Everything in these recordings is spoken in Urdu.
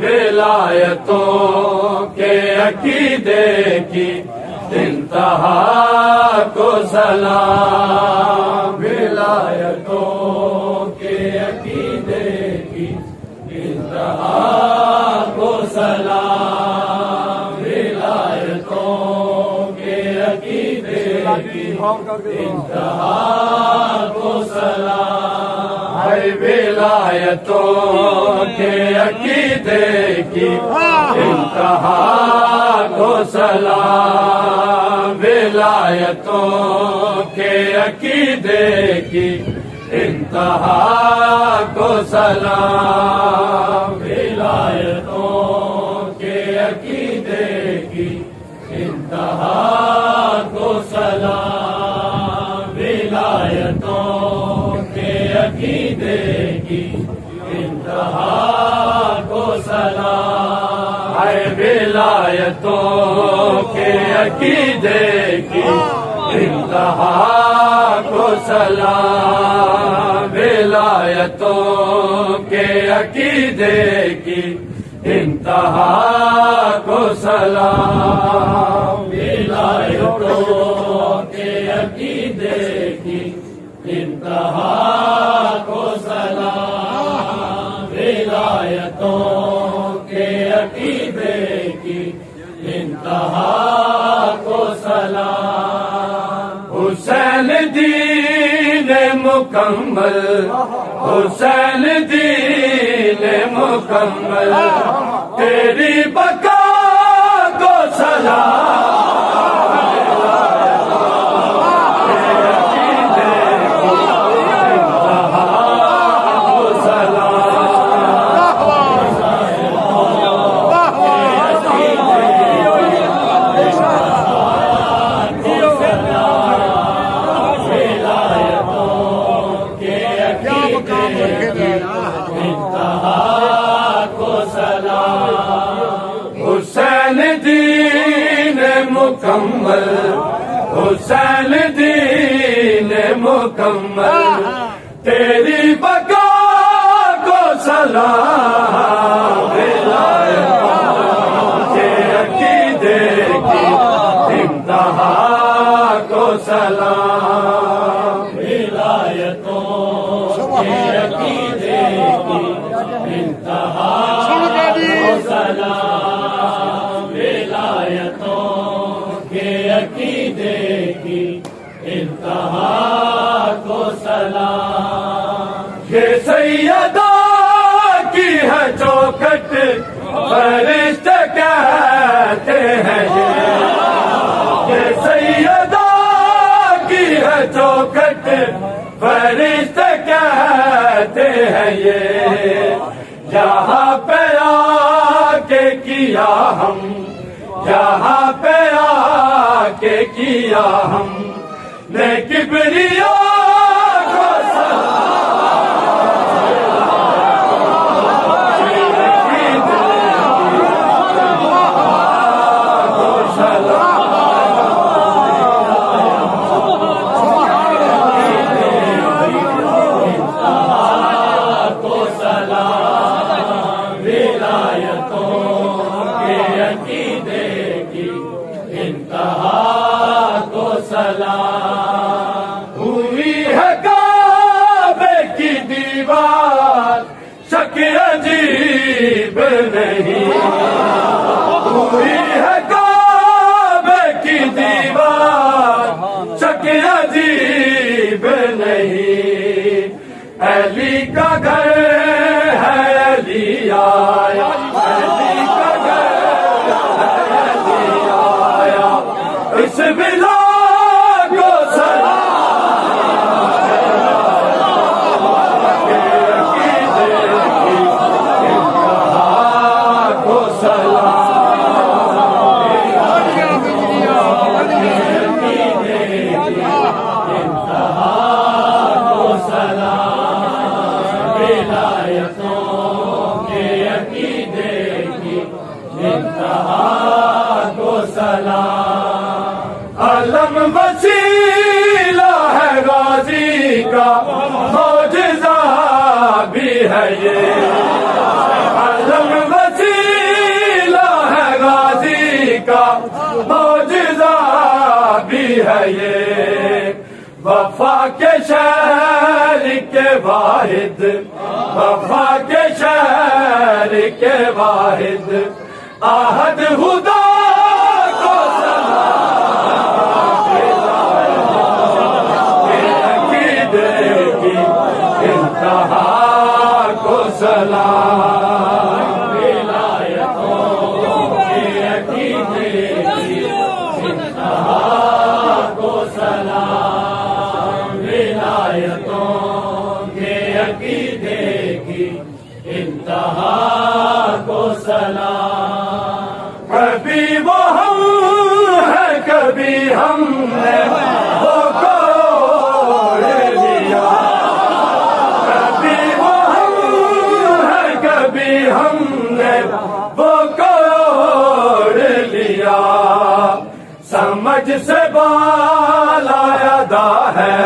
ولایتوں کے عقیدے کی انتہا کو سلام، ولایتوں کے عقیدے کی انتہا کو سلام، ولایتوں کے عقیدے کی انتہا کو سلام، ہے ولایتوں کے عقیدے کی انتہا کو سلام، ولایتوں کے عقیدے کی انتہا کو سلام، ولایتوں کے عقیدے کی انتہا کو سلام، ولایتوں کے عقیدے کی انتہا کو سلام، ہے ولایتوں کے عقیدے کی انتہا کو سلام، ولایتوں کے عقیدے کی انتہا کو سلام، ولایتوں کے عقیدے کی انتہا کو سلام، ولایتوں کے عقیدے کی انتہا کو سلام، حسین دین مکمل، حسین دین مکمل، تیری بقا کو سلام، حسین دین مکمل، حسین دین مکمل، تیری بقا کو سلام، ولایتوں کے عقیدے کی انتہا کو سلام، ولایتوں کے عقیدے کی انتہا کو سلام، ولایتوں کے عقیدے کی انتہا کو سلام، یہ سیدہ کی ہے چوکھٹ، فرشتے کہتے ہیں یہ سیدہ کی ہے چوکھٹ، فرشتے کہتے ہیں یہ یہاں پہ آ کے کیا ہم، یہاں پہ آ کے کیا ہم نے کبریا کو ہوئی ہے کعبے کی دیوار شکل عجیب نہیں، ہوئی ہے کعبے کی دیوار شکل عجیب نہیں، علی کا گھر ہے علی آیا، علی کا گھر ہے علی آیا، اس بلا علم وسیلہ ہے غازی کا، معجزہ بھی ہے یہ علم وسیلہ وفا کے شہر کے واحد، وفا کے شہر کے واحد، آہد خدا کو سلام، عقیدے کی انتہا کو سلام، ولایتوں کے عقیدے کی انتہا کو سلام، ولایتوں کے عقیدے کی انتہا کو سلام۔ کبھی وہ ہم ہے کبھی ہم نے وہ کوڑ لیا، کبھی وہ ہم ہے کبھی ہم نے وہ کوڑ لیا، سمجھ سے بالا ادا ہے،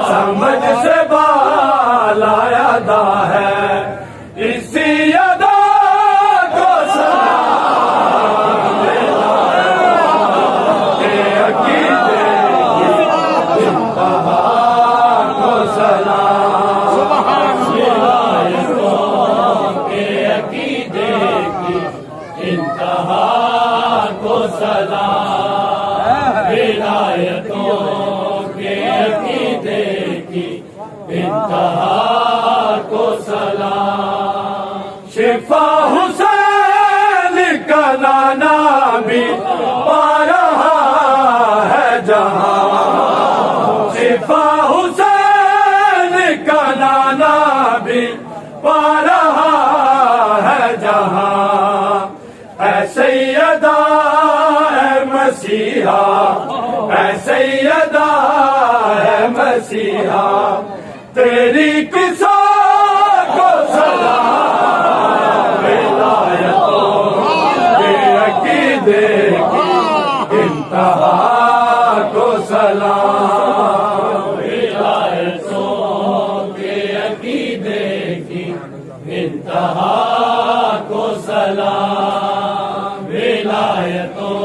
سمجھ سے بالا ادا ہے، اسی ادا کو سلام، کے عقیدے کی انتہا کو سلام، ولایتوں کے عقیدے کی انتہا کو سلام، ولایتوں کے عقیدے کی انتہا کو سلام۔ شفا حسین کا نانا بھی پا رہا ہے جہاں، شفا حسین کا نانا بھی پا رہا ہے جہاں، اے سیدہ اے مسیحا، اے سیدہ اے مسیحا، تیری قصہ کو سلام، ولایتوں کے عقیدے کی انتہا کو سلام، ولایتوں کے عقیدے کی انتہا کو سلام، ولایتوں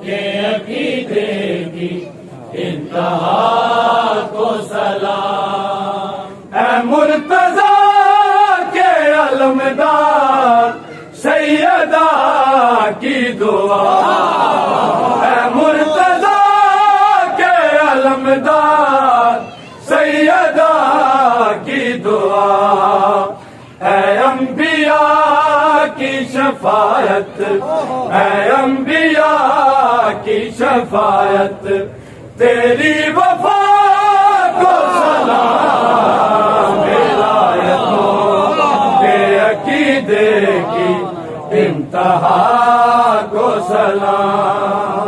کے عقیدے کی انتہا کو سلام۔ اے مرتضیٰ کے علمدار سیدہ کی دعا، اے مرتضیٰ کے علمدار سیدہ کی دعا، اے انبیاء کی شفاعت، اے انبیاء کی شفاعت، تیری وفا کو سلام، ولایتوں کے عقیدے کی انتہا کو سلام۔